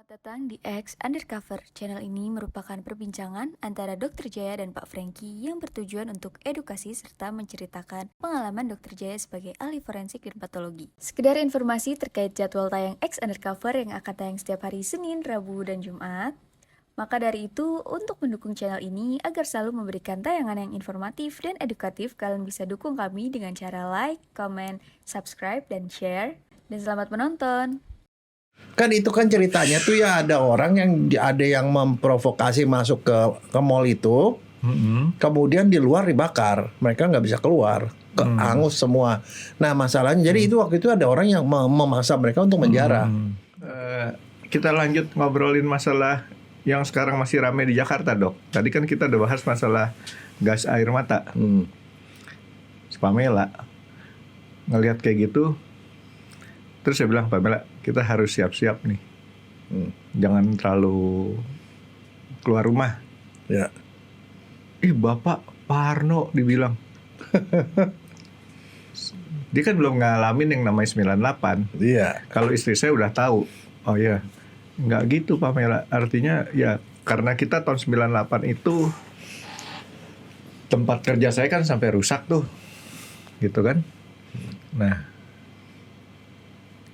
Selamat datang di X Undercover. Channel ini merupakan perbincangan antara Dr. Jaya dan Pak Franky yang bertujuan untuk edukasi serta menceritakan pengalaman Dr. Jaya sebagai ahli forensik dan patologi. Sekedar informasi terkait jadwal tayang X Undercover yang akan tayang setiap hari Senin, Rabu, dan Jumat. Maka dari itu, untuk mendukung channel ini agar selalu memberikan tayangan yang informatif dan edukatif, kalian bisa dukung kami dengan cara like, comment, subscribe, dan share. Dan selamat menonton! Kan itu kan ceritanya tuh ya ada orang yang memprovokasi masuk ke mall itu, kemudian di luar dibakar, mereka nggak bisa keluar, hangus semua. Nah masalahnya, jadi itu waktu itu ada orang yang memaksa mereka untuk menjara. Kita lanjut ngobrolin masalah yang sekarang masih ramai di Jakarta, Dok. Tadi kan kita udah bahas masalah gas air mata. Si Pamela ngelihat kayak gitu, terus saya bilang, Pamela, kita harus siap-siap nih. Jangan terlalu keluar rumah. Ya. Bapak Parno dibilang. Dia kan belum ngalamin yang namanya 98. Iya. Kalau istri saya udah tahu. Oh iya, nggak gitu Pamela. Artinya ya karena kita tahun 98 itu tempat kerja saya kan sampai rusak tuh. Gitu kan. Nah,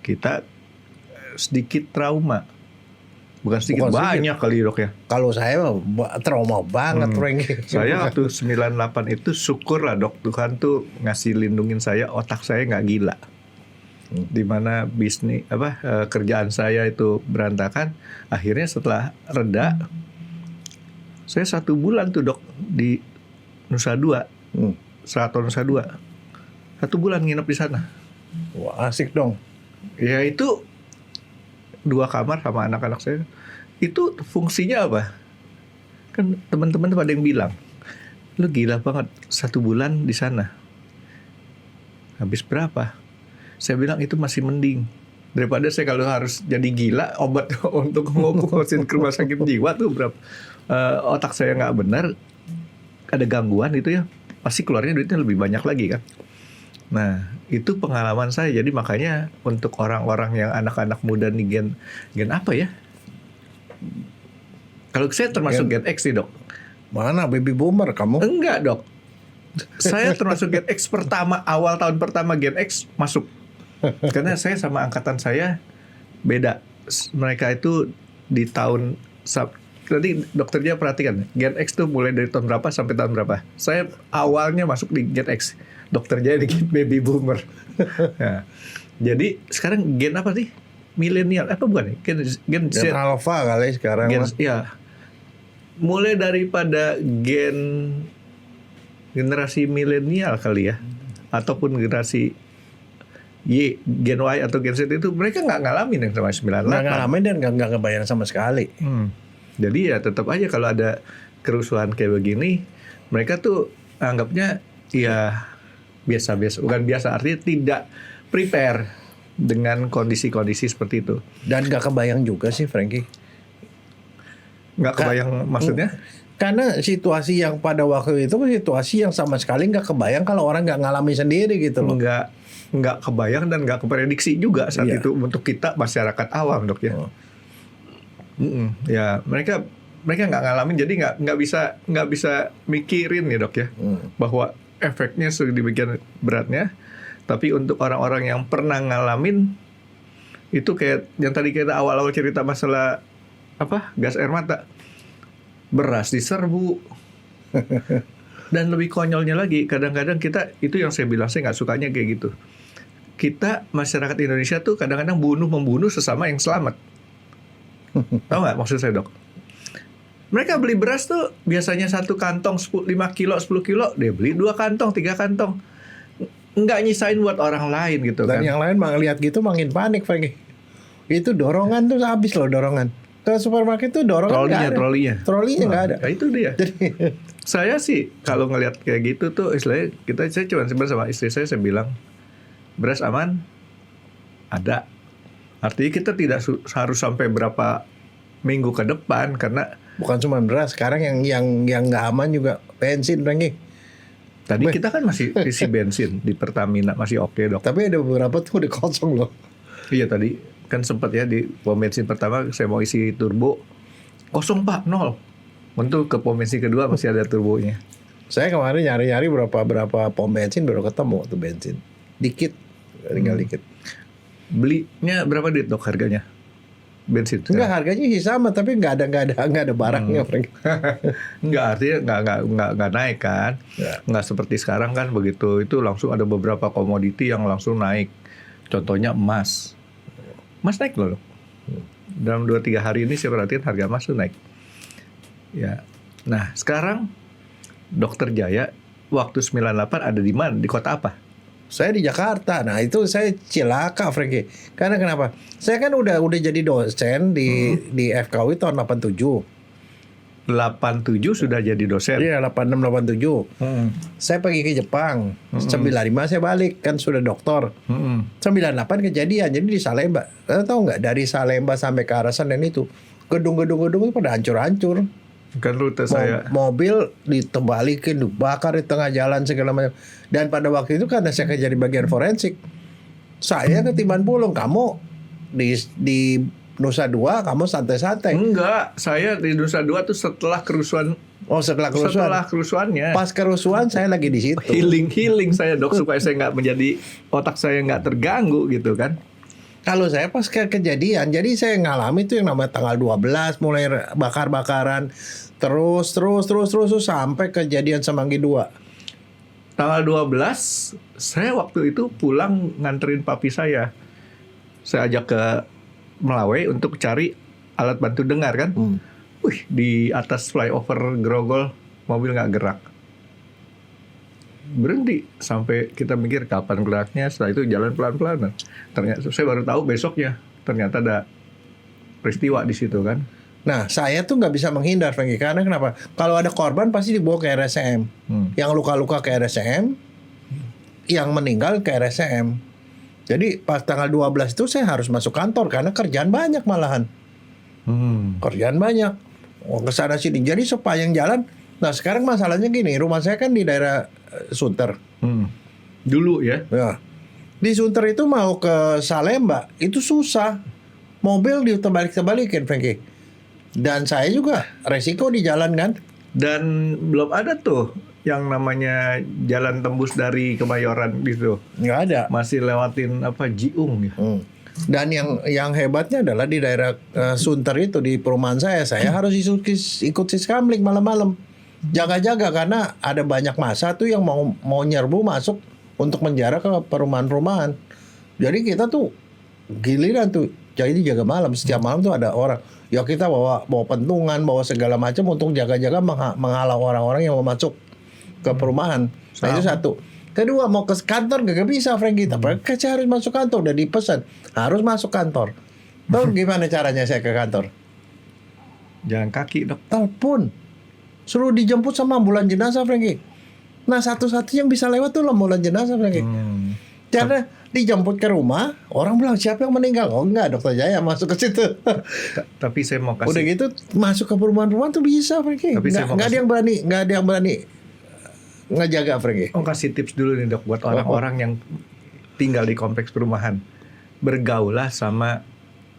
kita sedikit trauma. Bukan sedikit, banyak kali, Dok ya. Kalau saya trauma banget, Franky. Saya waktu 98 itu syukur lah, Dok. Tuhan tuh ngasih lindungin saya, otak saya nggak gila. Dimana bisnis kerjaan saya itu berantakan. Akhirnya setelah reda, saya 1 bulan tuh, Dok, di Nusa Dua, Seraton Nusa Dua. 1 bulan nginep di sana. Wah, asik dong. Ya itu 2 kamar sama anak-anak saya. Itu fungsinya apa? Kan teman-teman pada yang bilang, lu gila banget 1 bulan di sana. Habis berapa? Saya bilang itu masih mending daripada saya kalau harus jadi gila obat untuk ngurusin ke rumah sakit jiwa tuh berapa. Otak saya nggak benar, ada gangguan itu ya, pasti keluarnya duitnya lebih banyak lagi kan. Nah, itu pengalaman saya. Jadi makanya untuk orang-orang yang anak-anak muda nih gen apa ya? Kalau saya termasuk gen X nih, Dok. Mana baby boomer kamu? Enggak, Dok. Saya termasuk gen X pertama, awal tahun pertama gen X masuk. Karena saya sama angkatan saya beda. Mereka itu di tahun nanti dokternya perhatikan, Gen X tuh mulai dari tahun berapa sampai tahun berapa. Saya awalnya masuk di Gen X, dokternya di baby boomer. Nah, jadi sekarang gen apa sih? Milenial apa bukan nih? Gen Z. Gen alpha kali sekarang. Ya. Mulai daripada generasi milenial kali ya, ataupun generasi Y, Gen Y atau Gen Z itu mereka nggak ngalamin yang sama 98. Nggak ngalamin dan nggak kebayang sama sekali. Jadi ya tetap aja kalau ada kerusuhan kayak begini, mereka tuh anggapnya ya biasa-biasa, bukan biasa, artinya tidak prepare dengan kondisi-kondisi seperti itu. Dan nggak kebayang juga sih, Franky. Nggak kebayang maksudnya? Karena situasi yang pada waktu itu situasi yang sama sekali nggak kebayang kalau orang nggak ngalami sendiri gitu loh. Nggak kebayang dan nggak keprediksi juga saat itu untuk kita masyarakat awam, Dok ya. Ya mereka nggak ngalamin, jadi nggak bisa mikirin ya, Dok ya, bahwa efeknya sedemikian beratnya. Tapi untuk orang-orang yang pernah ngalamin itu kayak yang tadi kita awal-awal cerita masalah gas air mata, beras diserbu. Dan lebih konyolnya lagi, kadang-kadang kita, itu yang saya bilang saya nggak sukanya kayak gitu. Kita masyarakat Indonesia tuh kadang-kadang membunuh sesama yang selamat. Tahu nggak maksud saya, Dok? Mereka beli beras tuh biasanya 1 kantong 5 kilo, 10 kilo, dia beli 2 kantong, 3 kantong. Nggak nyisain buat orang lain gitu. Dan kan. yang lain lihat gitu makin panik, Franky. Itu dorongan tuh habis loh, dorongan. Ke supermarket tuh dorongan trolinya nggak ada. Nah, itu dia. Jadi saya sih kalau ngelihat kayak gitu tuh istilahnya saya cuma sama istri saya bilang, beras aman? Ada. Artinya kita tidak harus sampai berapa minggu ke depan, karena bukan cuma beras, sekarang yang nggak aman juga bensin, Franky. Tadi kita kan masih isi bensin di Pertamina masih oke, Dok. Tapi ada beberapa tuh udah kosong loh. Iya tadi kan sempat ya di pom bensin pertama saya mau isi turbo, kosong Pak, nol. Untuk ke pom bensin kedua masih ada turbonya. Saya kemarin nyari-nyari berapa pom bensin baru ketemu tuh bensin. Dikit, tinggal dikit. Belinya berapa duit dok harganya? Bensin? Enggak, harganya sih sama tapi nggak ada barangnya, Frank. Enggak, artinya nggak naik kan? Ya. Nggak seperti sekarang kan begitu itu langsung ada beberapa komoditi yang langsung naik. Contohnya emas. Emas naik loh. Dalam 2-3 hari ini saya perhatiin harga emas tuh naik. Ya. Nah, sekarang Dokter Jaya waktu 98 ada di mana? Di kota apa? Saya di Jakarta. Nah, itu saya cilaka, Frankie. Karena kenapa? Saya kan udah jadi dosen di FKUI tahun 87. 87 sudah jadi dosen. Iya, 86 87. Saya pergi ke Jepang. 95 saya balik, kan sudah doktor. 98 kejadian. Jadi di Salemba. Tahu nggak, dari Salemba sampai ke arah Senen itu gedung-gedung itu pada hancur-hancur. Kan rute saya. Mobil ditebalikin, dibakar di tengah jalan segala macam. Dan pada waktu itu karena saya kerja di bagian forensik, saya ketiban pulung, kamu di Nusa Dua kamu santai-santai. Enggak, saya di Nusa Dua tuh setelah kerusuhan. Oh, setelah kerusuhan. Setelah kerusuhannya. Pas kerusuhan saya lagi di situ. Healing saya dok supaya saya nggak menjadi otak saya nggak terganggu gitu kan. Kalau saya pas kejadian, jadi saya ngalami itu yang namanya tanggal 12 mulai bakar-bakaran terus sampai kejadian Semanggi 2. Tanggal 12 saya waktu itu pulang nganterin papi saya. Saya ajak ke Melawai untuk cari alat bantu dengar kan. Wih, di atas flyover Grogol mobil nggak gerak. Berhenti sampai kita mikir kapan geraknya. Setelah itu jalan pelan-pelan. Ternyata saya baru tahu besoknya ternyata ada peristiwa di situ kan. Nah, saya tuh nggak bisa menghindar, Frankie. Karena kenapa? Kalau ada korban pasti dibawa ke RSCM. Yang luka-luka ke RSCM, yang meninggal ke RSCM. Jadi pas tanggal 12 itu saya harus masuk kantor karena kerjaan banyak malahan. Kerjaan banyak. Kesana sini. Jadi sepanjang jalan. Nah sekarang masalahnya gini, rumah saya kan di daerah Sunter. Dulu ya. Ya. Di Sunter itu mau ke Salemba itu susah. Mobil ditebalik-tebalikin, Frankie. Dan saya juga resiko di jalan kan. Dan belum ada tuh yang namanya jalan tembus dari Kemayoran gitu. Nggak ada. Masih lewatin apa Jiung ya. Dan yang hebatnya adalah di daerah Sunter itu di perumahan saya harus ikut siskamling malam-malam. Jaga-jaga karena ada banyak massa tuh yang mau nyerbu masuk untuk menjara ke perumahan-perumahan. Jadi kita tuh giliran tuh jadi jaga malam. Setiap malam tuh ada orang. Ya kita bawa pentungan, bawa segala macam untuk jaga-jaga menghalau orang-orang yang mau masuk ke perumahan. Nah itu satu. Kedua, mau ke kantor gak bisa, Frankie. Tapi saya harus masuk kantor, udah dipesan harus masuk kantor. Tahu gimana caranya saya ke kantor? Jalan kaki dok. Telepon. Suruh dijemput sama ambulan jenazah, Frankie. Nah satu-satunya yang bisa lewat tuh ambulan jenazah, Frankie. Karena dijemput ke rumah, orang bilang siapa yang meninggal? Oh enggak, Dokter Jaya masuk ke situ. Tapi saya mau kasih. Udah gitu masuk ke perumahan-perumahan tuh bisa, Frankie. Nggak ada yang berani ngejaga, Frankie. Mau kasih tips dulu nih dok buat orang-orang yang tinggal di kompleks perumahan. Bergaulah sama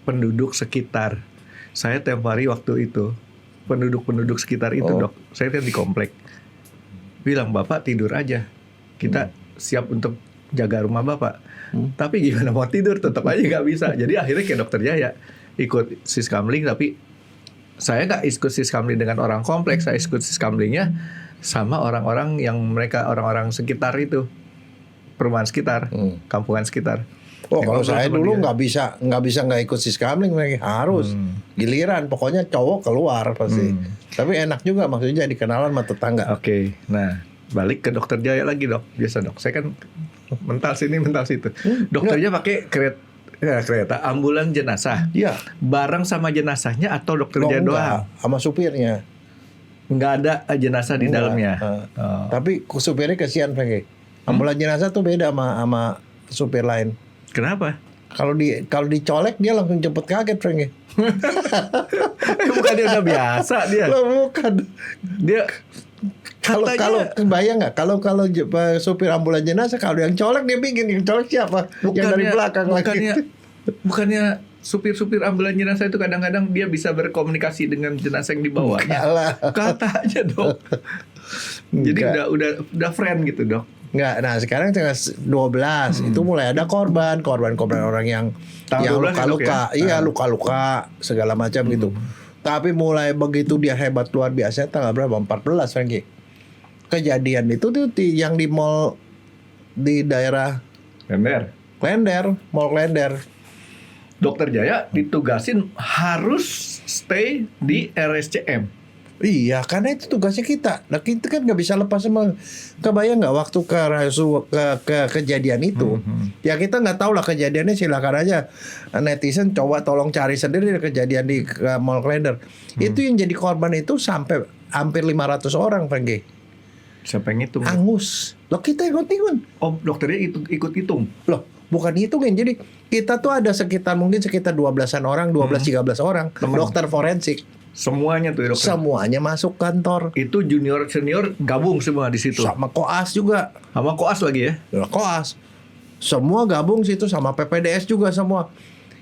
penduduk sekitar. Saya tiap hari waktu itu penduduk sekitar itu dok. Saya kan di komplek. Bilang bapak tidur aja. Kita siap untuk jaga rumah bapak. Tapi gimana mau tidur tetap aja nggak bisa. Jadi akhirnya kayak Dokter Jaya ikut siskamling, tapi saya nggak ikut siskamling dengan orang kompleks. Saya ikut siskamlingnya sama orang-orang yang mereka orang-orang sekitar itu, perumahan sekitar, kampungan sekitar. Oh kalau saya dulu nggak bisa ikut siskamling, harus giliran. Pokoknya cowok keluar pasti. Tapi enak juga maksudnya jadi kenalan sama tetangga. Oke. Nah balik ke Dokter Jaya lagi dok. Biasa dok. Saya kan mental sini mental situ. Dokter Jaya pakai kereta ambulan jenazah. Iya. Bareng sama jenazahnya atau Dokter Jaya doang? Sama supirnya. Nggak ada jenazah di dalamnya. Tapi supirnya kesian, Frankie. Ambulan jenazah tuh beda sama supir lain. Kenapa? Kalau dicolek dia langsung cepet kaget, Frankie. Bukan dia udah biasa dia. Loh, bukan. Dia kalau kebayang nggak kalau supir ambulan jenazah kalau yang colek dia bikin yang colek siapa? Yang dari belakang lagi. Bukannya supir-supir ambulan jenazah itu kadang-kadang dia bisa berkomunikasi dengan jenazah yang dibawanya. Enggak lah. Katanya dok. Jadi Enggak. udah friend gitu dok. Enggak, nah sekarang tanggal 12 itu mulai ada korban orang yang Tanggal 12 ya, dok, luka-luka, ya? iya luka-luka segala macam gitu. Tapi mulai begitu dia hebat luar biasa tanggal berapa? 14 Franky. Kejadian itu tuh yang di mall di daerah Mall Klender. Dokter Jaya ditugasin harus stay di RSCM. Iya, karena itu tugasnya kita. Nah, kita kan nggak bisa lepas sama. Kebayang nggak waktu ke kejadian itu? Ya kita nggak tahu lah kejadiannya. Silakan aja netizen coba tolong cari sendiri kejadian di Mall Klender. Itu yang jadi korban itu sampai hampir 500 orang, Franky. Siapa yang hitung? Angus. Loh kita ikut-ikut. Oh, dokternya ikut hitung. Loh, bukan hitungin. Jadi kita tuh ada sekitar 12-an orang, 12-13 orang dokter forensik. Semuanya tuh ya, dokter. Semuanya masuk kantor. Itu junior senior gabung semua di situ. Sama koas juga. Sama koas lagi ya. Koas. Semua gabung situ sama PPDS juga semua.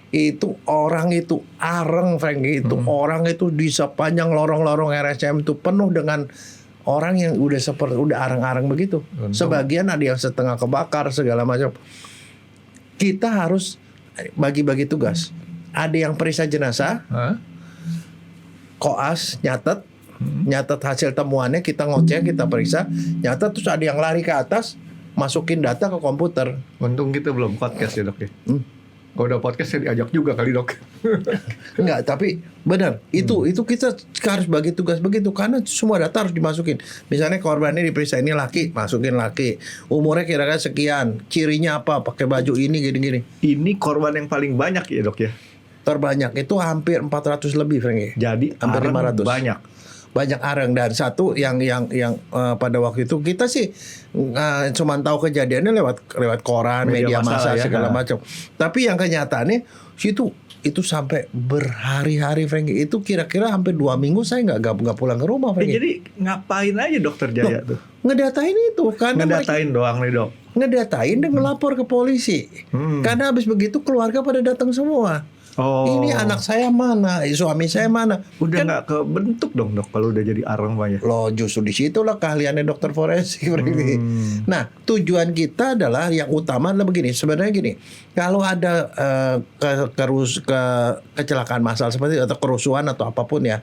Itu orang itu areng, Frank, itu orang itu di sepanjang lorong-lorong RSCM itu penuh dengan orang yang udah areng-areng begitu. Sebagian ada yang setengah kebakar segala macam. Kita harus bagi-bagi tugas. Ada yang periksa jenazah. Koas nyatet hasil temuannya, kita ngecek, kita periksa, nyatet, terus ada yang lari ke atas masukin data ke komputer. Untung kita belum podcast ya dok ya. Kalau udah podcast saya diajak juga kali dok. Enggak, tapi benar itu kita harus bagi tugas begitu karena semua data harus dimasukin. Misalnya korbannya diperiksa, ini laki, masukin laki, umurnya kira-kira sekian, cirinya apa, pakai baju ini gini-gini. Ini korban yang paling banyak ya dok ya. Terbanyak itu hampir 400 lebih, Frank. Jadi hampir 500. Banyak areng. Dan satu yang pada waktu itu kita sih cuma tahu kejadiannya lewat koran, media massa ya, segala macam. Tapi yang kenyataannya itu sampai berhari-hari, Frank. Itu kira-kira hampir 2 minggu saya nggak pulang ke rumah, Frank. Jadi ngapain aja dokter Jaya tuh? Ngedatain itu karena ngedatain doang nih dok. Ngedatain dan ngelapor ke polisi. Karena habis begitu keluarga pada datang semua. Oh. Ini anak saya mana, suami saya mana? Udah nggak kebentuk dong dok kalau udah jadi areng banyak. Loh, justru di situlah keahliannya dokter forensik. Nah, tujuan kita adalah yang utama adalah begini. Sebenarnya gini, kalau ada kecelakaan massal seperti itu, atau kerusuhan atau apapun ya,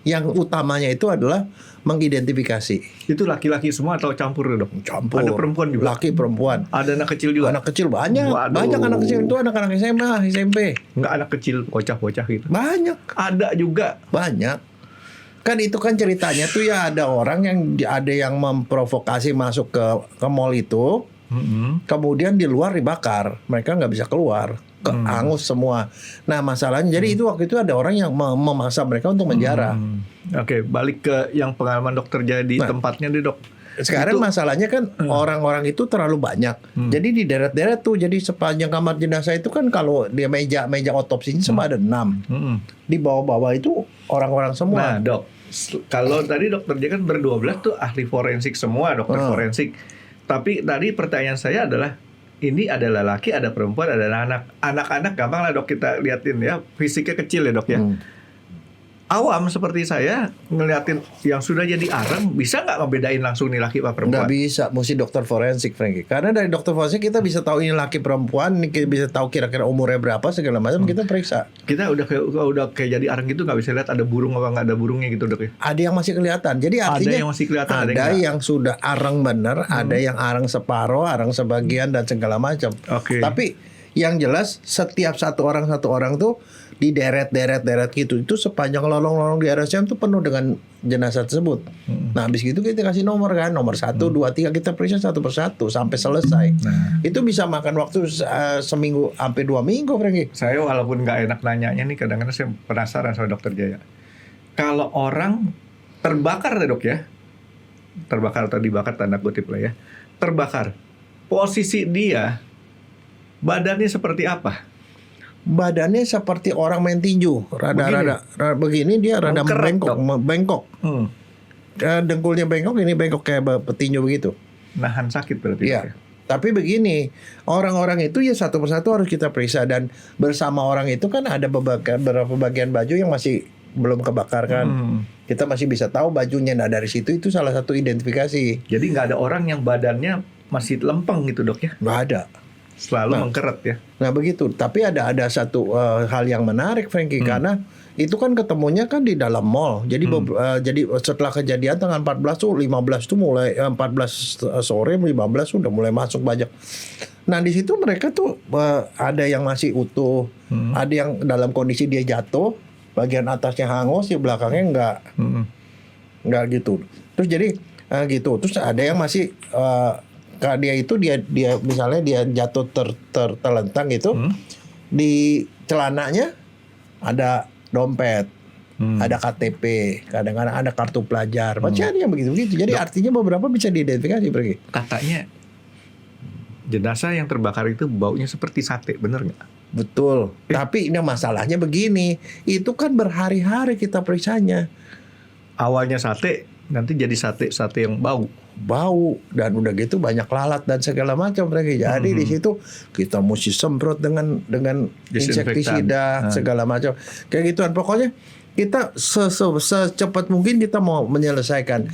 yang utamanya itu adalah mengidentifikasi. Itu laki-laki semua atau campur dok? Campur. Ada perempuan juga? Laki, perempuan. Ada anak kecil juga? Anak kecil banyak. Waduh. Banyak anak kecil itu anak-anak SMA, SMP. Nggak anak kecil, bocah-bocah gitu? Banyak. Ada juga? Banyak. Kan itu kan ceritanya tuh ya ada orang ada yang memprovokasi masuk ke mall itu. Kemudian di luar dibakar. Mereka nggak bisa keluar. Angus semua. Nah masalahnya jadi itu waktu itu ada orang yang memaksa mereka untuk menjara. Oke, balik ke yang pengalaman dokter jadi tempatnya deh dok. Sekarang itu, masalahnya kan orang-orang itu terlalu banyak. Jadi di deret-deret tuh, jadi sepanjang kamar jenazah itu kan kalau dia meja otopsinya semua ada 6. Di bawah-bawah itu orang-orang semua. Nah dok, kalau tadi dokter dia kan ber-12 tuh ahli forensik semua, dokter forensik. Tapi tadi pertanyaan saya adalah, ini ada laki, ada perempuan, ada anak. Anak-anak gampang lah dok kita liatin ya, fisiknya kecil ya dok ya. Awam seperti saya ngeliatin yang sudah jadi areng, bisa nggak ngebedain langsung nih laki apa perempuan? Nggak bisa, mesti dokter forensik, Franky. Karena dari dokter forensik kita bisa tahu ini laki perempuan, ini kita bisa tahu kira-kira umurnya berapa segala macam, kita periksa. Kita udah kayak jadi areng gitu nggak bisa lihat ada burung apa nggak ada burungnya gitu dok ya? Ada yang masih kelihatan. Jadi artinya ada yang masih kelihatan, ada yang sudah areng bener, ada yang areng separuh, areng sebagian dan segala macam. Tapi yang jelas setiap satu orang tuh di deret gitu, itu sepanjang lorong-lorong di RSCM tuh penuh dengan jenazah tersebut. Nah habis gitu kita kasih nomor kan, nomor 1, 2, 3, kita periksa satu persatu sampai selesai. Itu bisa makan waktu seminggu sampai 2 minggu, Franky. Saya walaupun nggak enak nanyanya nih, kadang-kadang saya penasaran sama dokter Jaya. Kalau orang terbakar dok ya, terbakar atau dibakar tanda kutip lah ya, terbakar, posisi dia badannya seperti apa? Badannya seperti orang main tinju, rada begini dia rada bengkok. Dengkulnya bengkok, ini bengkok kayak petinju begitu. Nahan sakit berarti. Iya. Tapi begini, orang-orang itu ya satu persatu harus kita periksa, dan bersama orang itu kan ada beberapa bagian baju yang masih belum kebakar kan. Kita masih bisa tahu bajunya. Nah dari situ itu salah satu identifikasi. Jadi nggak ada orang yang badannya masih lempeng gitu dok ya? Nggak ada. Selalu mengkeret ya? Nah begitu. Tapi ada satu hal yang menarik Frankie, karena itu kan ketemunya kan di dalam mall. Jadi jadi setelah kejadian tanggal 14 tuh 15 tuh mulai 14 sore 15 udah mulai masuk banyak. Nah di situ mereka tuh ada yang masih utuh, ada yang dalam kondisi dia jatuh, bagian atasnya hangus, di belakangnya enggak gitu. Terus jadi gitu. Terus ada yang masih dia itu dia misalnya dia jatuh terlentang gitu, di celananya ada dompet, ada KTP, kadang-kadang ada kartu pelajar, masih ada yang begitu-begitu. Jadi artinya beberapa bisa diidentifikasi pergi. Katanya jenazah yang terbakar itu baunya seperti sate, bener nggak? Betul. Tapi ini masalahnya begini, itu kan berhari-hari kita periksanya. Awalnya sate, nanti jadi sate yang bau. Dan udah gitu banyak lalat dan segala macam mereka. Jadi di situ kita mesti semprot dengan insektisida segala macam kayak gituan. Pokoknya kita secepat mungkin kita mau menyelesaikan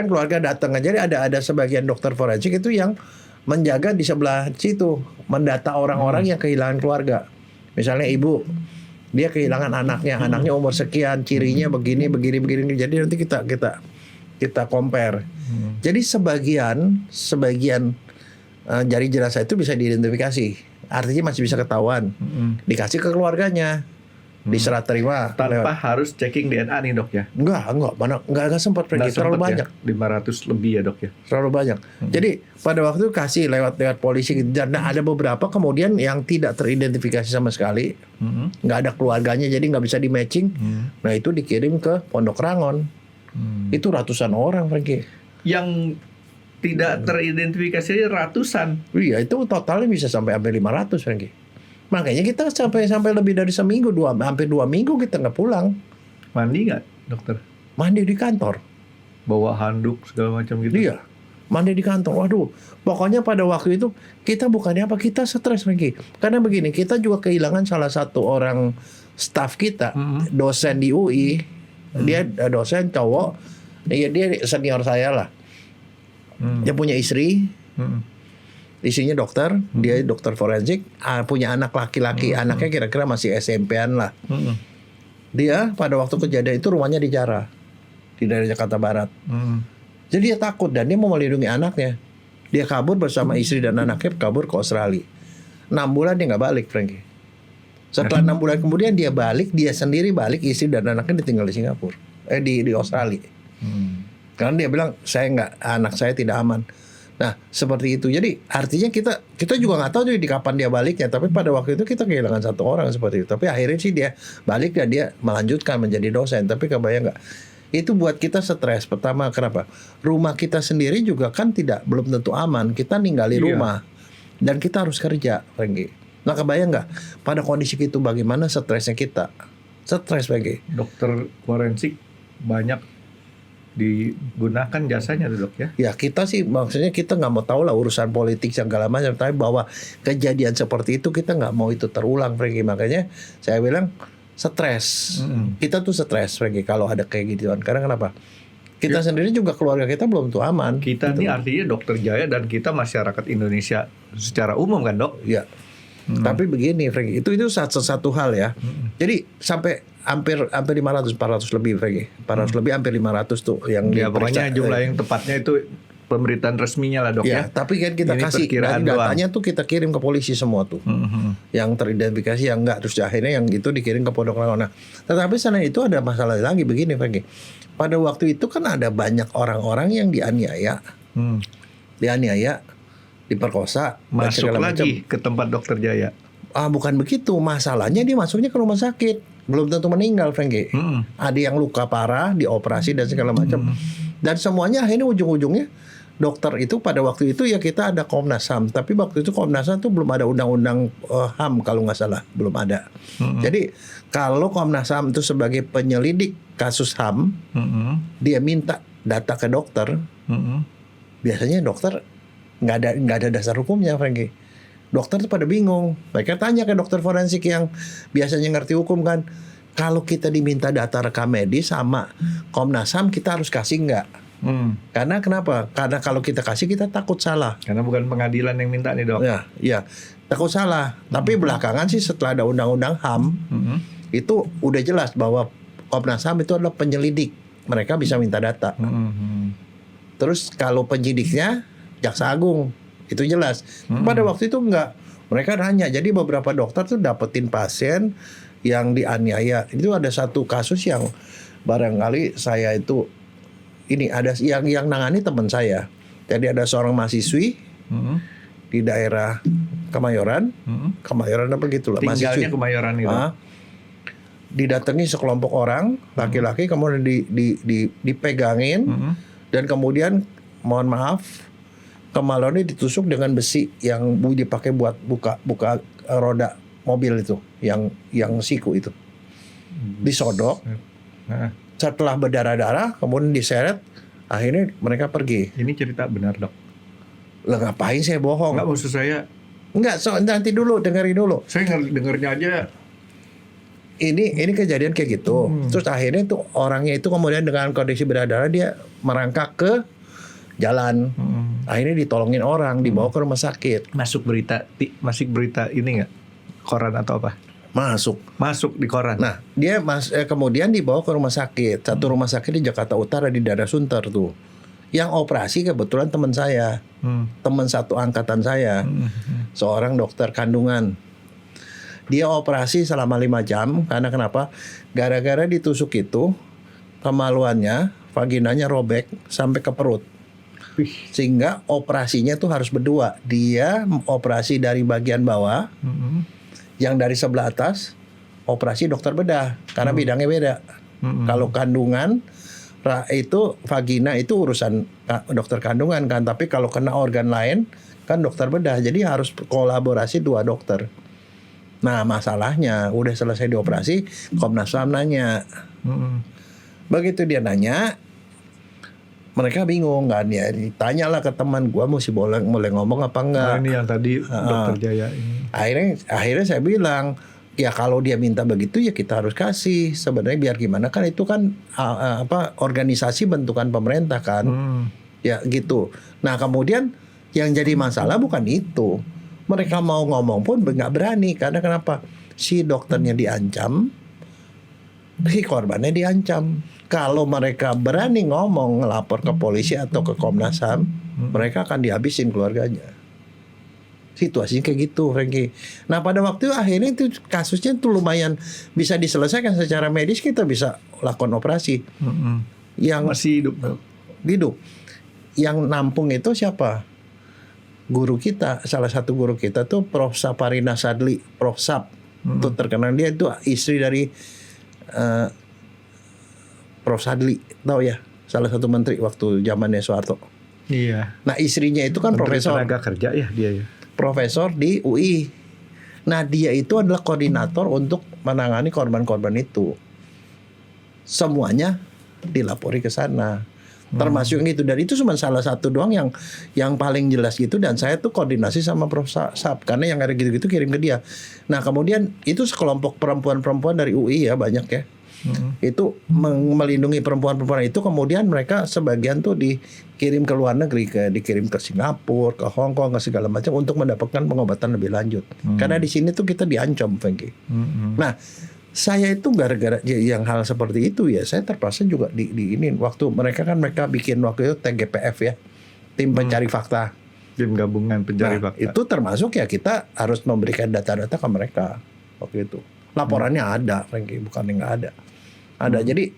keluarga datang aja. Jadi ada sebagian dokter forensik itu yang menjaga di sebelah situ, mendata orang-orang yang kehilangan keluarga. Misalnya ibu, dia kehilangan anaknya umur sekian, cirinya begini. Jadi nanti kita compare. Jadi sebagian jari jenazah itu bisa diidentifikasi. Artinya masih bisa ketahuan. Dikasih ke keluarganya. Diserah terima tanpa harus checking DNA nih dok ya? Enggak sempat pergi, terlalu banyak. 500 lebih ya dok ya? Terlalu banyak. Jadi pada waktu itu kasih lewat polisi gitu. Dan ada beberapa kemudian yang tidak teridentifikasi sama sekali, nggak ada keluarganya, jadi nggak bisa di matching. Nah itu dikirim ke Pondok Rangon. Itu ratusan orang Frankie. Yang tidak teridentifikasi ratusan. Iya, itu totalnya bisa sampai 500 Frankie. Makanya kita sampai lebih dari seminggu, hampir 2 minggu kita nggak pulang. Mandi nggak dokter? Mandi di kantor. Bawa handuk segala macam gitu? Iya, mandi di kantor. Waduh, pokoknya pada waktu itu kita bukannya apa, kita stres lagi. Karena begini, kita juga kehilangan salah satu orang staf kita, dosen di UI. Dia dosen cowok, dia senior saya lah. Dia punya istri. Isinya dokter, dia dokter forensik, punya anak laki-laki, anaknya kira-kira masih SMP-an lah. Dia pada waktu kejadian itu rumahnya di Jara, di daerah Jakarta Barat. Jadi dia takut dan dia mau melindungi anaknya. Dia kabur bersama istri dan anaknya, kabur ke Australia. 6 bulan dia nggak balik, Frankie. Setelah 6 bulan kemudian dia balik, dia sendiri balik, istri dan anaknya ditinggal di Singapura, di Australia. Karena dia bilang anak saya tidak aman. Nah seperti itu. Jadi artinya kita juga nggak tahu di kapan dia baliknya. Tapi pada waktu itu kita kehilangan satu orang seperti itu. Tapi akhirnya sih dia balik dan dia melanjutkan menjadi dosen. Tapi kebayang nggak? Itu buat kita stres. Pertama kenapa? Rumah kita sendiri juga kan belum tentu aman. Kita ninggalin rumah dan kita harus kerja, Frankie. Nah kebayang nggak? Pada kondisi itu bagaimana stresnya kita? Stres, Frankie. Dokter forensik banyak digunakan jasanya tuh dok ya? Ya kita sih maksudnya kita nggak mau tahu lah urusan politik segala macam, tapi bahwa kejadian seperti itu kita nggak mau itu terulang, Frankie. Makanya saya bilang stres. Kita tuh stres, Frankie, kalau ada kayak gituan. Karena kenapa? Kita sendiri juga keluarga kita belum tuh aman. Kita gitu. ini artinya Dokter Jaya dan kita masyarakat Indonesia secara umum kan dok? Ya. Tapi begini, Frankie, itu satu hal ya. Jadi sampai hampir 500, 400 lebih, Frankie. 400 lebih, hampir 500 tuh yang pokoknya jumlah yang tepatnya itu pemberitaan resminya lah dok ya. Tapi kan kita ini kasih datanya tuh kita kirim ke polisi semua tuh. Yang teridentifikasi yang enggak, terus akhirnya yang itu dikirim ke Pondok Rangon. Nah, tetapi selain itu ada masalah lagi begini, Frankie. Pada waktu itu kan ada banyak orang-orang yang dianiaya. Diperkosa, masuk lagi ke tempat Dokter Jaya. Bukan begitu, masalahnya dia masuknya ke rumah sakit, belum tentu meninggal, Frankie. Ada yang luka parah, dioperasi dan segala macam. Dan semuanya akhirnya ujung-ujungnya dokter itu pada waktu itu ya kita ada Komnas HAM, tapi waktu itu Komnas HAM itu belum ada undang-undang HAM kalau nggak salah, belum ada. Jadi kalau Komnas HAM itu sebagai penyelidik kasus HAM, dia minta data ke dokter, biasanya dokter nggak ada dasar hukumnya, Frankie. Dokter tuh pada bingung. Mereka tanya ke dokter forensik yang biasanya ngerti hukum kan, kalau kita diminta data rekam medis sama Komnas HAM kita harus kasih nggak? Karena kenapa? Karena kalau kita kasih kita takut salah. Karena bukan pengadilan yang minta nih dok. Ya, takut salah. Tapi belakangan sih setelah ada undang-undang HAM itu udah jelas bahwa Komnas HAM itu adalah penyelidik. Mereka bisa minta data. Terus kalau penyidiknya Jaksa Agung, itu jelas. Pada waktu itu enggak. Mereka nanya. Jadi beberapa dokter tuh dapetin pasien yang dianiaya. Itu ada satu kasus yang barangkali saya itu ini ada yang nangani teman saya. Jadi ada seorang mahasiswi di daerah Kemayoran, Kemayoran apa gitu lah. Tinggalnya Kemayoran itu. Didatangi sekelompok orang laki-laki, kemudian dipegangin dan kemudian mohon maaf kemaluannya ditusuk dengan besi yang dipakai buat buka roda mobil itu, yang siku itu disodok. Setelah berdarah-darah kemudian diseret, akhirnya mereka pergi. Ini cerita benar dok. Lah ngapain saya bohong? Enggak, maksud saya. Enggak, nanti dulu dengerin dulu. Saya dengernya aja. Ini kejadian kayak gitu. Terus akhirnya tuh orangnya itu kemudian dengan kondisi berdarah dia merangkak ke jalan. Akhirnya ditolongin orang, dibawa ke rumah sakit. Masuk berita ini nggak? Koran atau apa? Masuk di koran. Nah, dia kemudian dibawa ke rumah sakit. Satu rumah sakit di Jakarta Utara di daerah Sunter tuh. Yang operasi kebetulan teman saya. Teman satu angkatan saya. Seorang dokter kandungan. Dia operasi selama 5 jam. Karena kenapa? Gara-gara ditusuk itu, kemaluannya, vaginanya robek sampai ke perut. Sehingga operasinya tuh harus berdua. Dia operasi dari bagian bawah, yang dari sebelah atas operasi dokter bedah. Karena bidangnya beda. Kalau kandungan itu vagina itu urusan dokter kandungan kan. Tapi kalau kena organ lain kan dokter bedah. Jadi harus kolaborasi 2 dokter. Nah masalahnya udah selesai dioperasi, Komnas HAM nanya. Begitu dia nanya, mereka bingung kan ya. Ditanyalah ke teman, gua mesti boleh ngomong apa enggak. Ini yang tadi dokter Jaya ini. Akhirnya saya bilang, ya kalau dia minta begitu ya kita harus kasih. Sebenarnya biar gimana kan itu kan organisasi bentukan pemerintah kan. Ya gitu. Nah kemudian yang jadi masalah bukan itu. Mereka mau ngomong pun nggak berani. Karena kenapa? Si dokternya diancam, si korbannya diancam. Kalau mereka berani ngomong, ngelapor ke polisi atau ke Komnas HAM, mereka akan dihabisin keluarganya. Situasinya kayak gitu, Frankie. Nah pada waktu akhirnya itu kasusnya tuh lumayan bisa diselesaikan secara medis, kita bisa lakukan operasi. Yang masih hidup. Yang nampung itu siapa? Guru kita, salah satu guru kita tuh Prof. Saparina Sadli, Prof. Sap. Itu terkenal, dia itu istri dari Prof. Sadli, tahu ya? Salah satu menteri waktu zamannya Soeharto. Iya. Nah istrinya itu kan Menteri profesor. Tenaga Kerja ya dia ya. Profesor di UI. Nah dia itu adalah koordinator untuk menangani korban-korban itu. Semuanya dilapori ke sana. Termasuk yang itu. Dan itu cuma salah satu doang yang paling jelas gitu. Dan saya tuh koordinasi sama Prof. Sap. Karena yang ada gitu-gitu kirim ke dia. Nah kemudian itu sekelompok perempuan-perempuan dari UI ya, banyak ya. Itu melindungi perempuan-perempuan itu. Kemudian mereka sebagian tuh dikirim ke luar negeri, dikirim ke Singapura, ke Hong Kong, ke segala macam untuk mendapatkan pengobatan lebih lanjut. Karena di sini tuh kita diancam, Frankie. Nah, saya itu gara-gara yang hal seperti itu ya, saya terpaksa juga di ini waktu mereka bikin waktu itu TGPF ya, tim pencari fakta. Tim gabungan pencari fakta. Itu termasuk ya kita harus memberikan data-data ke mereka waktu itu. Laporannya ada, Frankie, bukan yang nggak ada. Ada. Jadi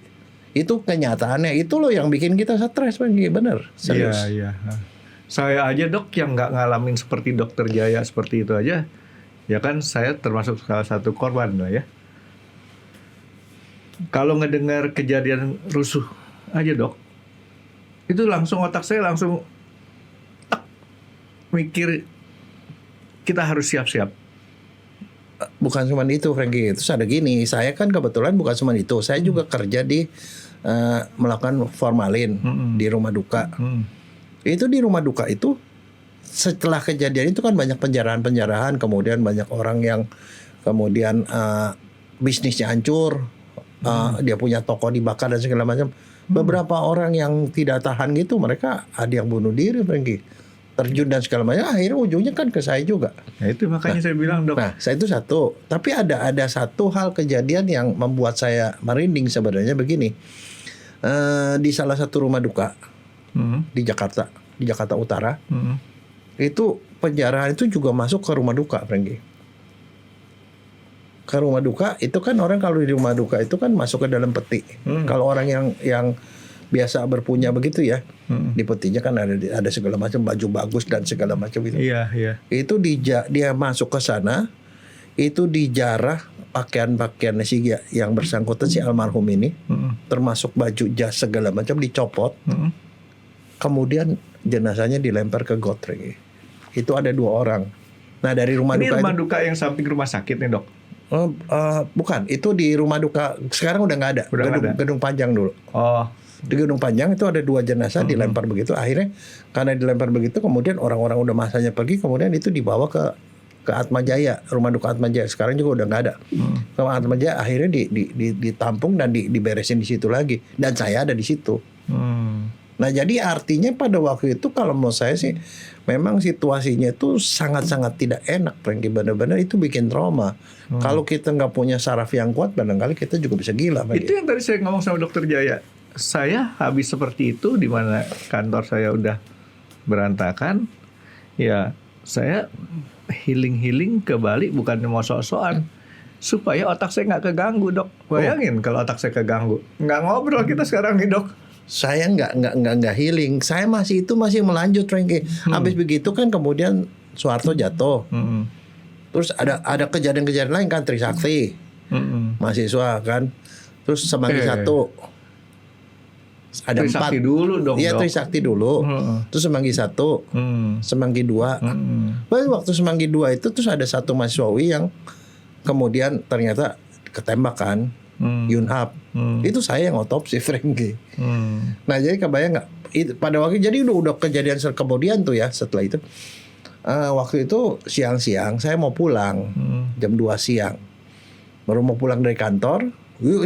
itu kenyataannya, itu loh yang bikin kita stres, Frankie, bener. Serius. Iya. Saya aja dok yang nggak ngalamin seperti dokter Jaya seperti itu aja, ya kan saya termasuk salah satu korban lah ya. Kalau ngedengar kejadian rusuh aja dok, itu langsung otak saya langsung mikir kita harus siap-siap. Bukan cuma itu, Frankie. Terus ada gini, saya kan kebetulan bukan cuma itu, saya juga kerja di melakukan formalin di rumah duka. Itu di rumah duka itu setelah kejadian itu kan banyak penjarahan, kemudian banyak orang yang kemudian bisnisnya hancur, dia punya toko dibakar dan segala macam. Beberapa orang yang tidak tahan gitu, mereka ada yang bunuh diri, Franky, terjun dan segala macam. Akhirnya ujungnya kan ke saya juga. Nah itu makanya saya bilang, Dok. Nah, saya itu satu. Tapi ada satu hal kejadian yang membuat saya merinding sebenarnya begini. Di salah satu rumah duka di Jakarta Utara, itu penjarahan itu juga masuk ke rumah duka, Franky. Ke rumah duka itu kan orang kalau di rumah duka itu kan masuk ke dalam peti. Kalau orang yang biasa berpunya begitu ya, di petinya kan ada segala macam baju bagus dan segala macam itu. Iya. Itu dia masuk ke sana, itu dijarah pakaian-pakaian yang bersangkutan si almarhum ini, termasuk baju jas segala macam dicopot. Kemudian jenazahnya dilempar ke got. Itu ada 2 orang. Nah dari rumah Ini duka rumah duka yang samping rumah sakit nih, Dok. Bukan, itu di rumah duka sekarang udah nggak ada. Gedung Panjang dulu. Oh. Di Gedung Panjang itu ada 2 jenazah dilempar begitu. Akhirnya karena dilempar begitu, kemudian orang-orang udah masanya pergi, kemudian itu dibawa ke Atmajaya, rumah duka Atmajaya. Sekarang juga udah nggak ada. Ke Atmajaya akhirnya ditampung dan diberesin di situ lagi. Dan saya ada di situ. Nah jadi artinya pada waktu itu kalau menurut saya sih memang situasinya itu sangat-sangat tidak enak, Franky. Benar-benar itu bikin trauma. Kalau kita nggak punya saraf yang kuat, barangkali kita juga bisa gila. Itu yang tadi saya ngomong sama Dokter Jaya. Saya habis seperti itu di mana kantor saya udah berantakan. Ya saya healing ke Bali bukan mau sok-sokan. Supaya otak saya nggak keganggu, Dok. Bayangin kalau otak saya keganggu. Nggak ngobrol kita sekarang nih, Dok. Saya nggak healing. Saya masih melanjut, Franky. Habis begitu kan kemudian Soeharto jatuh. Terus ada kejadian-kejadian lain kan, Trisakti, mahasiswa kan. Terus Semanggi 1. Ada Trisakti 4 dulu dong. Iya, Trisakti dulu. Terus Semanggi 1, Semanggi 2. Waktu Semanggi 2 itu terus ada satu mahasiswawi yang kemudian ternyata ketembak kan. Yunhap. Itu saya yang otopsi, Franky. Nah jadi kebayang nggak pada waktu, jadi udah kejadian kemudian tuh ya, setelah itu waktu itu siang-siang saya mau pulang, jam 2 siang baru mau pulang dari kantor.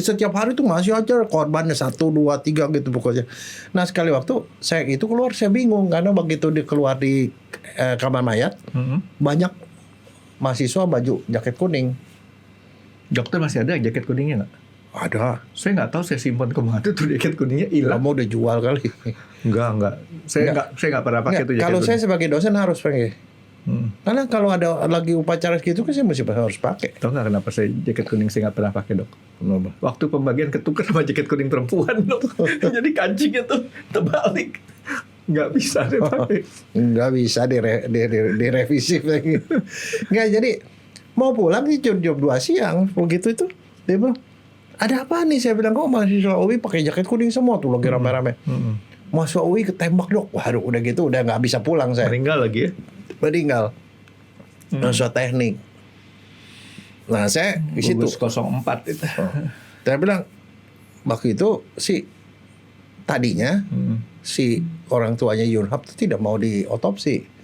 Setiap hari tuh masih aja korbannya 1, 2, 3 gitu pokoknya. Nah sekali waktu saya itu keluar, saya bingung karena begitu dia keluar di kamar mayat, banyak mahasiswa baju jaket kuning. Dokter masih ada jaket kuningnya nggak? Ada. Saya nggak tahu, saya simpan kemana tuh jaket kuningnya, hilang. Kamu udah jual kali. Enggak. Saya nggak pernah pakai tuh jaket kalau kuning. saya sebagai dosen harus pakai. Karena kalau ada lagi upacara gitu kan saya mesti harus pakai. Tahu nggak kenapa saya jaket kuning saya nggak pernah pakai, Dok? Kenapa? Waktu pembagian ketukar sama jaket kuning perempuan, Dok. Jadi kancingnya tuh terbalik. Nggak bisa dipakai. Nggak bisa direvisi lagi. Nggak, jadi mau pulang sih jam 2 siang begitu itu dia bilang ada apa nih, saya bilang kok mahasiswa UI pakai jaket kuning semua tuh lagi rame-rame. Mahasiswa UI ketembak, Dok. Waduh udah gitu udah nggak bisa pulang saya. Meninggal lagi ya? Meninggal. Mahasiswa teknik. Nah saya di situ. Gugus 04 itu. Saya bilang waktu itu si tadinya si orang tuanya Yunhap itu tidak mau diotopsi.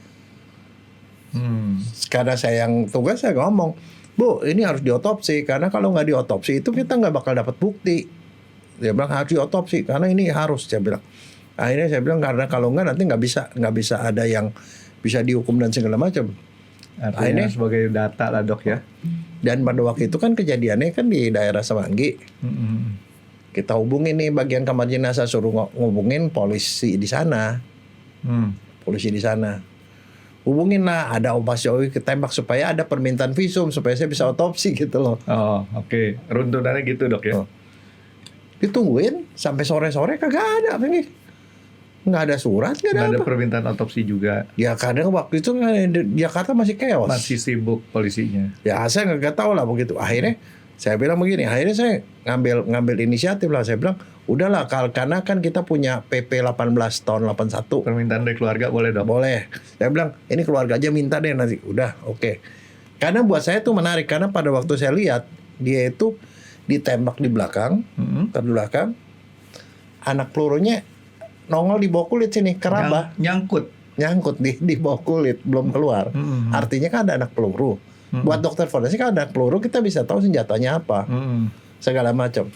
Karena saya yang tugas, saya ngomong, Bu, ini harus diotopsi karena kalau nggak diotopsi itu kita nggak bakal dapat bukti. Dia bilang harus diotopsi karena ini harus, saya bilang. Akhirnya saya bilang karena kalau nggak nanti nggak bisa ada yang bisa dihukum dan segala macam. Artinya sebagai data lah, Dok ya. Dan pada waktu itu kan kejadiannya kan di daerah Semanggi. Kita hubungin nih bagian kamar jenazah, suruh ngubungin polisi di sana. Polisi di sana. Hubungin lah, ada mahasiswa ketembak supaya ada permintaan visum supaya saya bisa otopsi gitu loh. Oh, oke. Runtunannya gitu, Dok ya. Ditungguin sampai sore-sore kagak ada, ini. Nggak ada surat, nggak ada apa. permintaan otopsi juga. Ya kadang waktu itu Jakarta masih chaos. Masih sibuk polisinya. Ya saya nggak tahu lah begitu. Akhirnya saya bilang begini, akhirnya saya ngambil inisiatif lah. Saya bilang, udahlah karena kan kita punya PP 18 tahun 81. Permintaan dari keluarga boleh, Dok? Boleh. Saya bilang, ini keluarga aja minta deh nanti. Udah, oke. Karena buat saya itu menarik karena pada waktu saya lihat dia itu ditembak di belakang, terbelakang, anak pelurunya nongol di bawah kulit sini, keraba. Nyangkut. nyangkut di bawah kulit belum keluar. Artinya kan ada anak peluru. Buat dokter forensik kan ada anak peluru, kita bisa tahu senjatanya apa, segala macam.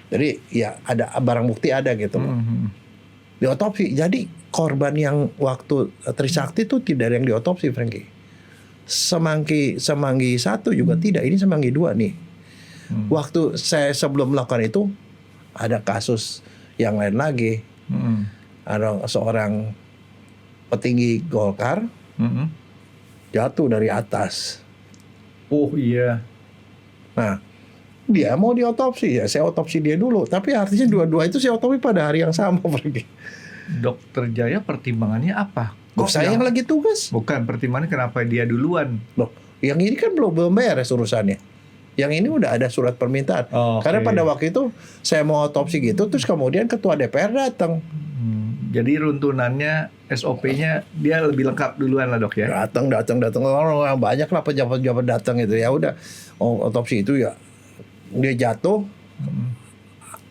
Jadi ya ada barang bukti ada gitu. Di otopsi. Jadi korban yang waktu Trisakti itu tidak ada yang diotopsi, Frankie. Semanggi 1 juga tidak. Ini Semanggi 2 nih. Waktu saya sebelum melakukan itu ada kasus yang lain lagi. Ada seorang petinggi Golkar jatuh dari atas. Oh iya. Nah, dia mau diotopsi, ya saya otopsi dia dulu. Tapi artinya dua-dua itu saya otopsi pada hari yang sama, Frankie. Dokter Jaya pertimbangannya apa? Saya yang lagi tugas. Bukan, pertimbangannya kenapa dia duluan? Loh, yang ini kan belum beres urusannya. Yang ini udah ada surat permintaan. Karena pada waktu itu saya mau otopsi gitu, terus kemudian ketua DPR datang. Jadi runtunannya, SOP-nya dia lebih lengkap duluan lah dok ya? Datang. Orang banyak lah pejabat-pejabat datang itu. Ya udah, otopsi itu ya dia jatuh.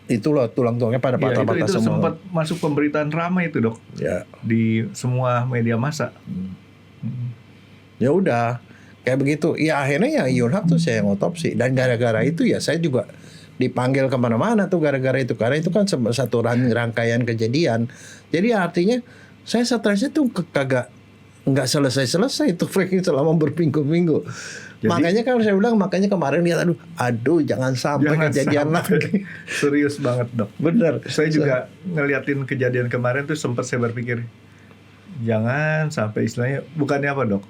Itulah tulang-tulangnya pada patah-patah itu semua. sempat masuk pemberitaan ramai itu dok. Ya. Di semua media massa. Ya udah kayak begitu. Ya akhirnya ya Yunhab tuh saya yang otopsi. Dan gara-gara itu ya saya juga dipanggil kemana-mana tuh gara-gara itu. Karena itu kan satu rangkaian kejadian. Jadi artinya saya stresnya tuh kagak nggak selesai itu Frankie selama berminggu-minggu. Jadi, makanya kan saya bilang, makanya kemarin lihat aduh jangan sampai kejadian lagi. Serius banget dok. Bener. Saya juga ngeliatin kejadian kemarin tuh sempat saya berpikir jangan sampai istilahnya, bukannya apa dok?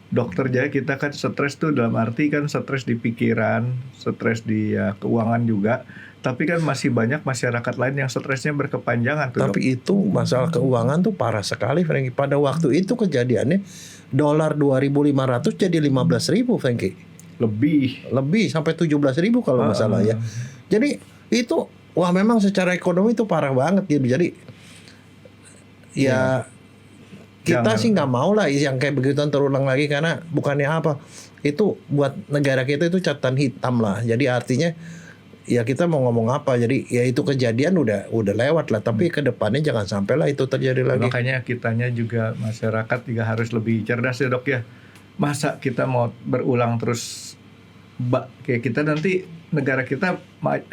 Dokter Jaya kita kan stres tuh dalam arti kan stres di pikiran, stres di keuangan juga. Tapi kan masih banyak masyarakat lain yang stresnya berkepanjangan tuh. Tapi itu masalah keuangan tuh parah sekali, Frankie. Pada waktu itu kejadiannya dolar 2.500 jadi 15.000, Frankie. Lebih sampai 17.000 kalau nggak salah ya. Jadi itu wah memang secara ekonomi itu parah banget gitu. Jadi ya kita sih nggak mau lah yang kayak begituan terulang lagi, karena bukannya apa, itu buat negara kita itu catatan hitam lah. Jadi artinya ya kita mau ngomong apa, jadi ya itu kejadian udah lewat lah, tapi ke depannya jangan sampai lah itu terjadi lagi. Makanya kitanya juga masyarakat juga harus lebih cerdas ya dok ya. Masa kita mau berulang terus kayak kita nanti negara kita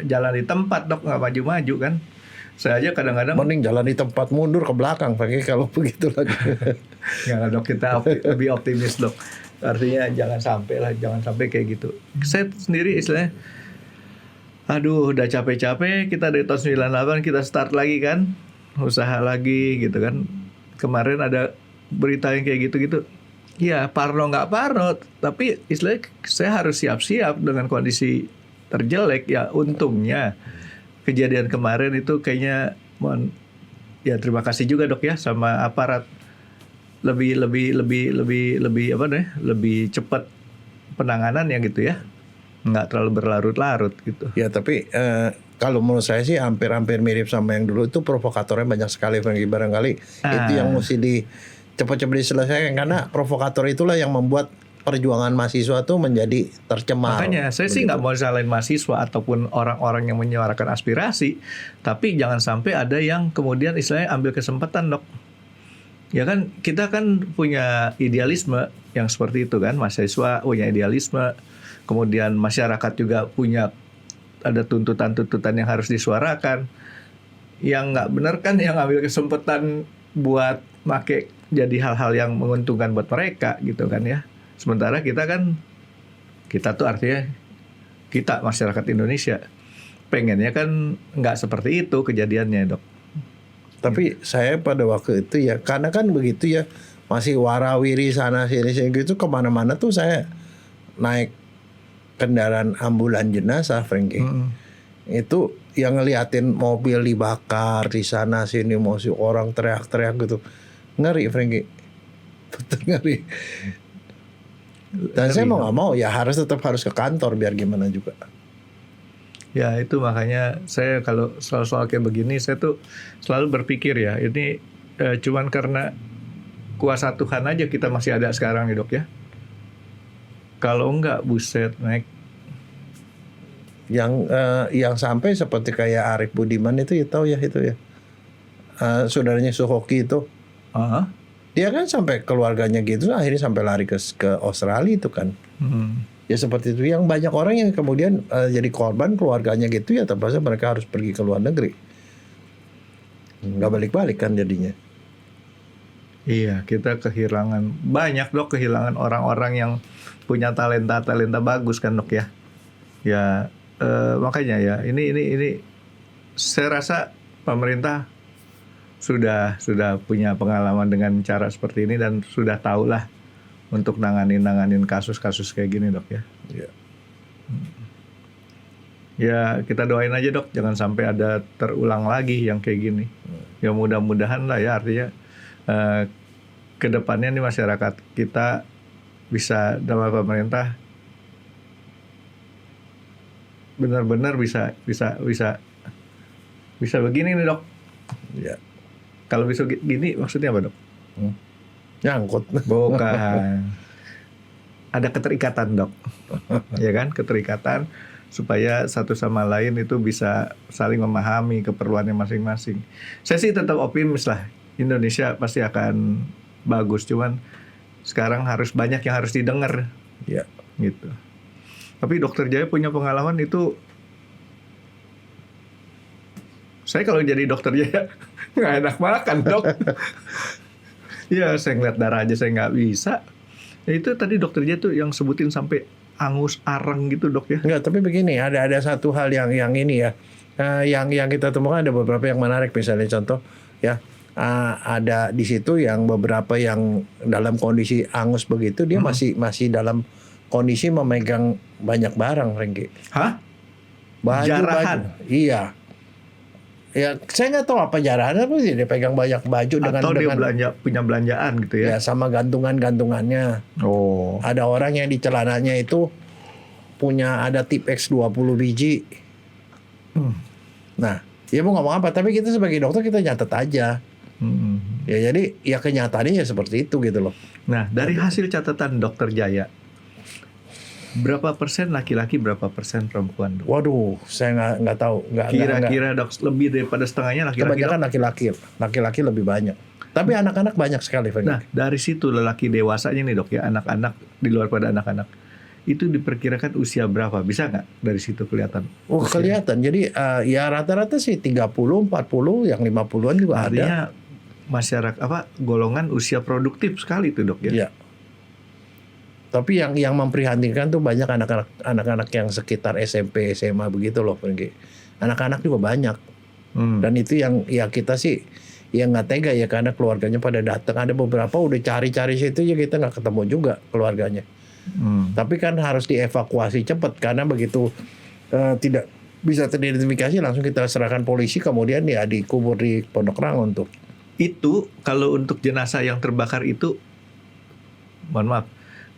jalan di tempat dok, nggak maju-maju kan. Saya aja kadang-kadang mending jalan di tempat, mundur ke belakang pakai kalau begitu lagi. Ya dok, kita lebih optimis dok. Artinya jangan sampai kayak gitu. Saya sendiri istilahnya aduh udah capek-capek kita dari tahun 98 kita start lagi kan, usaha lagi gitu kan. Kemarin ada berita yang kayak gitu-gitu. Ya parno nggak parno, tapi istilahnya saya harus siap-siap dengan kondisi terjelek. Ya untungnya kejadian kemarin itu kayaknya ya terima kasih juga dok ya sama aparat, lebih apa nih, lebih cepat penanganannya gitu ya. Nggak terlalu berlarut-larut gitu. Ya tapi kalau menurut saya sih hampir mirip sama yang dulu, itu provokatornya banyak sekali, Frankie. Barangkali itu yang mesti cepat-cepat diselesaikan, karena provokator itulah yang membuat perjuangan mahasiswa tuh menjadi tercemar. Makanya saya sih nggak mau salahin mahasiswa ataupun orang-orang yang menyuarakan aspirasi, tapi jangan sampai ada yang kemudian istilahnya ambil kesempatan dok. Ya kan kita kan punya idealisme yang seperti itu kan, mahasiswa punya idealisme. Kemudian masyarakat juga punya ada tuntutan-tuntutan yang harus disuarakan. Yang nggak benar kan yang ambil kesempatan buat make jadi hal-hal yang menguntungkan buat mereka gitu kan ya. Sementara kita tuh artinya kita masyarakat Indonesia pengennya kan nggak seperti itu kejadiannya dok. Tapi saya pada waktu itu ya, karena kan begitu ya, masih warawiri sana sini gitu, kemana-mana tuh saya naik kendaraan ambulan jenazah, Frankie. Itu yang ngeliatin mobil dibakar di sana sini, masih orang teriak-teriak gitu, ngeri, Frankie. Betul ngeri. Dan ngeri, saya mau nggak mau ya tetap harus ke kantor biar gimana juga. Ya itu makanya saya kalau soal kayak begini saya tuh selalu berpikir ya, ini cuman karena kuasa Tuhan aja kita masih ada sekarang nih dok ya. Kalau enggak buset naik. Yang sampai seperti kayak Arief Budiman itu ya, tahu ya itu ya. Saudaranya Suhoki itu. Dia kan sampai keluarganya gitu, akhirnya sampai lari ke Australia itu kan. Ya seperti itu. Yang banyak orang yang kemudian jadi korban keluarganya gitu ya, terpaksa mereka harus pergi ke luar negeri. Nggak balik-balik kan jadinya. Iya, kita kehilangan banyak dok, kehilangan orang-orang yang punya talenta bagus kan dok ya. Ya makanya ya ini saya rasa pemerintah sudah punya pengalaman dengan cara seperti ini dan sudah tahulah untuk nanganin kasus-kasus kayak gini dok ya. Ya. Ya kita doain aja dok, jangan sampai ada terulang lagi yang kayak gini. Ya mudah-mudahan lah ya, artinya kedepannya nih masyarakat kita bisa dalam pemerintah benar-benar bisa begini nih dok. Ya. Kalau bisa gini maksudnya apa dok? Nyangkut. Bukan. Ada keterikatan dok, ya kan, keterikatan supaya satu sama lain itu bisa saling memahami keperluannya masing-masing. Saya sih tetap optimis lah, Indonesia pasti akan bagus, cuman sekarang harus banyak yang harus didengar, Ya. gitu. Tapi Dokter Jaya punya pengalaman itu, saya kalau jadi Dokter Jaya nggak enak makan dok. Ya saya ngeliat darah aja saya nggak bisa. Ya, itu tadi Dokter Jaya tuh yang sebutin sampai angus arang gitu dok ya. Enggak, tapi begini, ada satu hal yang ini ya, yang kita temukan ada beberapa yang menarik. Misalnya contoh ya, ada di situ yang beberapa yang dalam kondisi angus begitu, dia masih dalam kondisi memegang banyak barang, Rengki. Hah? Baju. Jarahan? Iya. Ya, saya nggak tahu apa jarahan apa sih, dia pegang banyak baju Atau dia punya belanjaan gitu ya? Ya, sama gantungannya. Oh. Ada orang yang di celananya itu punya ada Tipex 20 biji. Nah, ya mau ngomong apa, tapi kita sebagai dokter kita nyatet aja. Ya jadi ya kenyataannya ya seperti itu gitu loh. Nah, dari hasil catatan Dokter Jaya, berapa persen laki-laki, berapa persen perempuan dok? Waduh, saya nggak tahu. Kira-kira dok, lebih daripada setengahnya laki-laki. Kebanyakan laki-laki lebih banyak. Tapi anak-anak banyak sekali. Nah, dari situ lelaki dewasanya nih dok ya, anak-anak di luar pada anak-anak itu diperkirakan usia berapa? Bisa nggak dari situ kelihatan? Oh, kelihatan. Jadi ya rata-rata sih 30, 40, yang 50-an juga artinya, ada. Masyarakat golongan usia produktif sekali tuh dok ya. Iya. Tapi yang memprihatinkan tuh banyak anak-anak yang sekitar SMP, SMA begitu loh, Franky. Anak-anak juga banyak. Dan itu yang ya kita sih ya nggak tega ya, karena keluarganya pada datang. Ada beberapa udah cari-cari situ ya, kita nggak ketemu juga keluarganya. Tapi kan harus dievakuasi cepat, karena begitu tidak bisa teridentifikasi langsung kita serahkan polisi, kemudian ya dikubur di Pondok Rangon tuh. Itu kalau untuk jenazah yang terbakar itu, mohon maaf,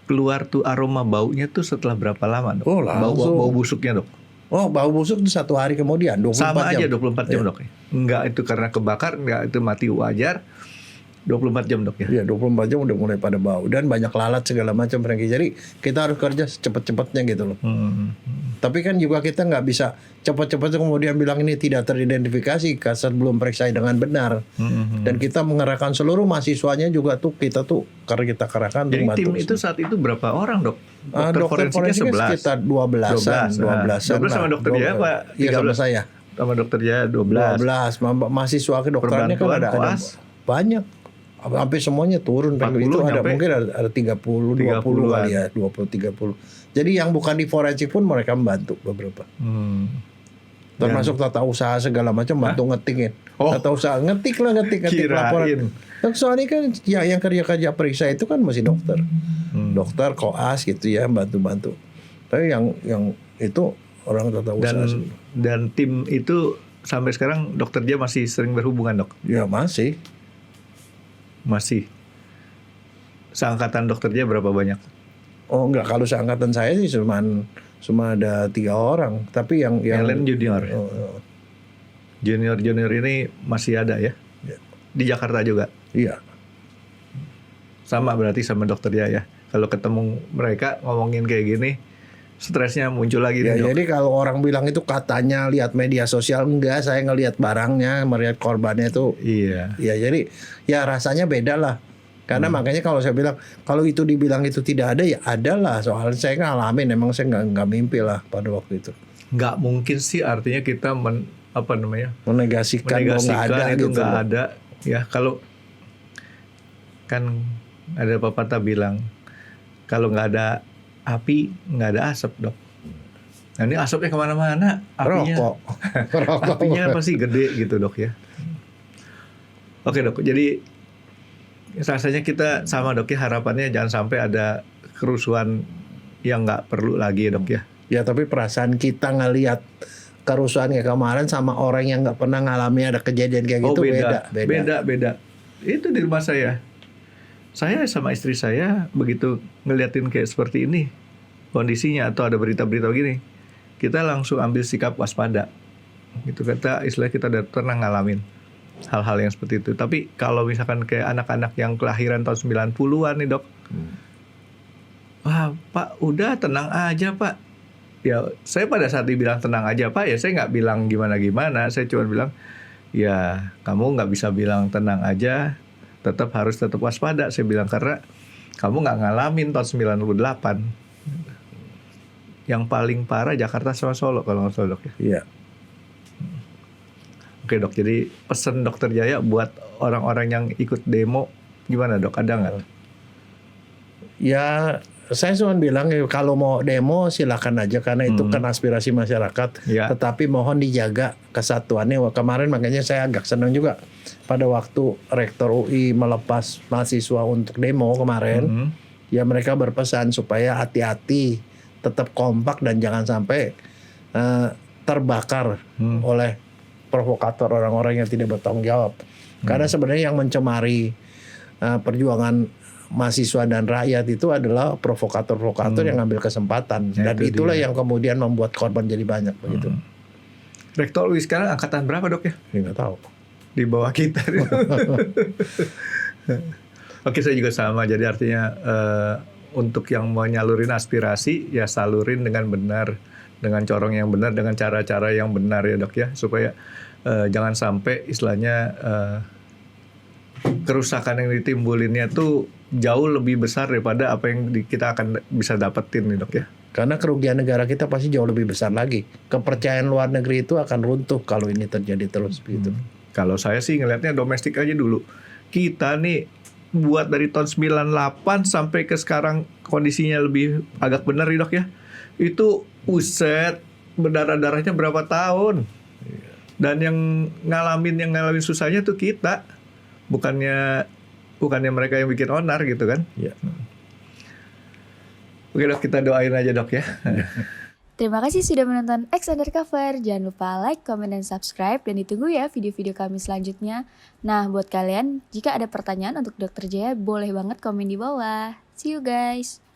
keluar tuh aroma baunya tuh setelah berapa lama dok? Oh, langsung. Bau busuknya dok? Oh, bau busuk itu 1 hari kemudian, 24 Sama jam. aja 24 jam dok ya? Enggak itu karena kebakar, enggak itu mati wajar, 24 jam dok ya? Iya, 24 jam udah mulai pada bau. Dan banyak lalat segala macam, Franky. Jadi kita harus kerja secepat-cepatnya gitu loh. Tapi kan juga kita nggak bisa cepat-cepat kemudian bilang ini tidak teridentifikasi saat belum periksa dengan benar. Dan kita mengerahkan seluruh mahasiswanya juga tuh, kita tuh karena kita kerahkan untuk Jadi bantu. tim itu saat itu berapa orang dok? Dokter forensiknya sekitar 12-an. 12 sama dokter Jaya Pak? Iya, sama saya. Sama dokter Jaya 12. 12. Mahasiswa kedokterannya kan Perbantuan, ada koas? banyak. Hampir semuanya turun. 40 Itu ada nyampe? mungkin ada 30, 20 kali ya, 20, 30. Jadi yang bukan di forensik pun mereka membantu beberapa. Termasuk tata usaha segala macam, bantu ngetikin. Oh. Tata usaha ngetik laporan. Soalnya kan yang kerja periksa itu kan masih dokter. Dokter, koas gitu ya, bantu-bantu. Tapi yang itu orang tata usaha. Dan tim itu sampai sekarang Dokter Jaya masih sering berhubungan dok? Ya masih. Masih. Seangkatan Dokter Jaya berapa banyak? Oh enggak, kalau seangkatan saya sih cuma ada 3 orang. Tapi yang lain junior. Oh. Junior ini masih ada ya? Di Jakarta juga? Iya. Sama berarti sama Dokter Jaya. Kalau ketemu mereka ngomongin kayak gini, stresnya muncul lagi. Ya, nih, dok. jadi kalau orang bilang itu katanya lihat media sosial, enggak, saya ngelihat barangnya, melihat korbannya itu. Iya. Ya jadi ya rasanya beda lah. Karena makanya kalau saya bilang, kalau itu dibilang itu tidak ada, ya adalah. Soalnya saya ngalamin, emang saya nggak mimpi lah pada waktu itu. Nggak mungkin sih, artinya kita Menegasikan bahwa nggak ada itu gitu. nggak ada. Ya kalau kan ada pepatah bilang, kalau nggak ada api nggak ada asap, Dok. Nah ini asapnya kemana-mana, apinya, Rokok. apinya kan pasti gede gitu, Dok ya. Oke, Dok, jadi rasanya kita sama, Dok ya, harapannya jangan sampai ada kerusuhan yang nggak perlu lagi ya, Dok ya. Ya tapi perasaan kita ngelihat kerusuhan kayak kemarin sama orang yang nggak pernah ngalami ada kejadian kayak gitu beda. Itu di rumah saya sama istri saya begitu ngeliatin kayak seperti ini kondisinya atau ada berita-berita begini, kita langsung ambil sikap waspada. Gitu kata istilah, kita udah pernah ngalamin hal-hal yang seperti itu. Tapi kalau misalkan kayak anak-anak yang kelahiran tahun 90-an nih, Dok. Wah, Pak, udah tenang aja, Pak. Ya, saya pada saat dibilang tenang aja, Pak, ya saya nggak bilang gimana-gimana. Saya cuma bilang, ya kamu nggak bisa bilang tenang aja, harus tetap waspada. Saya bilang, karena kamu nggak ngalamin tahun 98. Yang paling parah Jakarta sama Solo, kalau nggak salah, Dok ya. Iya. Oke, Dok, jadi pesan Dokter Jaya buat orang-orang yang ikut demo gimana, Dok? Ada nggak? Ya saya cuma bilang, kalau mau demo silakan aja, karena itu kan aspirasi masyarakat. Ya. Tetapi mohon dijaga kesatuannya. Wah, kemarin makanya saya agak senang juga pada waktu Rektor UI melepas mahasiswa untuk demo kemarin. Ya mereka berpesan supaya hati-hati, tetap kompak dan jangan sampai terbakar oleh provokator, orang-orang yang tidak bertanggung jawab. Karena sebenarnya yang mencemari perjuangan mahasiswa dan rakyat itu adalah provokator-provokator yang ngambil kesempatan. Ya, Dan itu itulah dia yang kemudian membuat korban jadi banyak begitu. Rektor UI sekarang angkatan berapa, Dok ya? Ya, nggak tahu. Di bawah kita. Oke, saya juga sama. Jadi artinya untuk yang mau nyalurin aspirasi, ya salurin dengan benar, dengan corong yang benar, dengan cara-cara yang benar ya, Dok ya, supaya jangan sampai istilahnya kerusakan yang ditimbulinnya tuh jauh lebih besar daripada apa yang kita akan bisa dapetin nih, Dok ya. Karena kerugian negara kita pasti jauh lebih besar lagi. Kepercayaan luar negeri itu akan runtuh kalau ini terjadi terus begitu. Kalau saya sih ngelihatnya domestik aja dulu. Kita nih buat dari tahun 98 sampai ke sekarang kondisinya lebih agak benar nih, Dok ya. Itu uset berdarah-darahnya berapa tahun. Dan yang ngalamin susahnya tuh kita. Bukannya mereka yang bikin onar gitu kan. Ya. Oke, Dok, kita doain aja, Dok ya. Terima kasih sudah menonton X Undercover. Jangan lupa like, comment, dan subscribe. Dan ditunggu ya video-video kami selanjutnya. Nah, buat kalian, jika ada pertanyaan untuk Dr. Jaya, boleh banget komen di bawah. See you guys!